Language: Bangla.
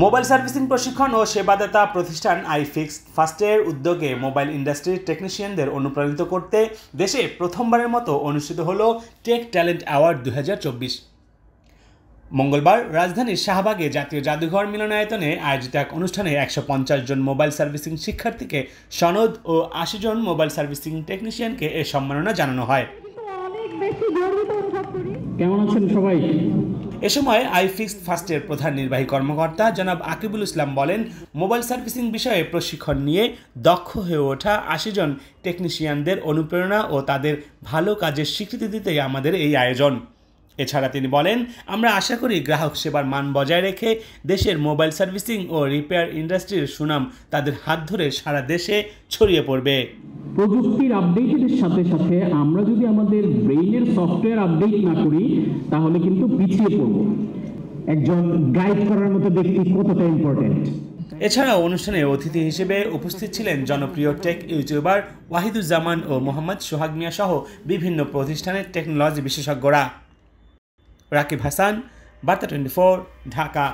মোবাইল সার্ভিসিং প্রশিক্ষণ ও সেবাদাতা প্রতিষ্ঠান আইফিক্স ফার্স্টের উদ্যোগে মোবাইল ইন্ডাস্ট্রির টেকনিশিয়ানদের অনুপ্রাণিত করতে দেশে প্রথমবারের মতো অনুষ্ঠিত হলো টেক ট্যালেন্ট অ্যাওয়ার্ড 2024। মঙ্গলবার রাজধানীর শাহবাগে জাতীয় জাদুঘর মিলনায়তনে আয়োজিত এক অনুষ্ঠানে 150 জন মোবাইল সার্ভিসিং শিক্ষার্থীকে সনদ ও 80 জন মোবাইল সার্ভিসিং টেকনিশিয়ানকে এ সম্মাননা জানানো হয়। কেমন আছেন সবাই? এ সময় আইফিক্স ফার্স্টের প্রধান নির্বাহী কর্মকর্তা জনাব আকিবুল ইসলাম বলেন, মোবাইল সার্ভিসিং বিষয়ে প্রশিক্ষণ নিয়ে দক্ষ হয়ে ওঠা 80 জন টেকনিশিয়ানদের অনুপ্রেরণা ও তাদের ভালো কাজের স্বীকৃতি দিতেই আমাদের এই আয়োজন। এছাড়া তিনি বলেন, আমরা আশা করি গ্রাহক সেবার মান বজায় রেখে দেশের মোবাইল সার্ভিসিং ও রিপেয়ার ইন্ডাস্ট্রির সুনাম তাদের হাত ধরে সারা দেশে ছড়িয়ে পড়বে। প্রযুক্তির আপডেটের সাথে সাথে আমরা যদি আমাদের ব্রেইনের সফটওয়্যার আপডেট না করি তাহলে কিন্তু পিছিয়ে পড়ব। একজন গাইড করার মতো ব্যক্তি কতটা ইম্পর্টেন্ট। এছাড়াও অনুষ্ঠানে অতিথি হিসেবে উপস্থিত ছিলেন জনপ্রিয় টেক ইউটিউবার ওয়াহিদুজ্জামান ও মোহাম্মদ সোহাগ মিয়া সহ বিভিন্ন প্রতিষ্ঠানের টেকনোলজি বিশেষজ্ঞরা। রাকিব হাসান, বার্তা 24, ঢাকা।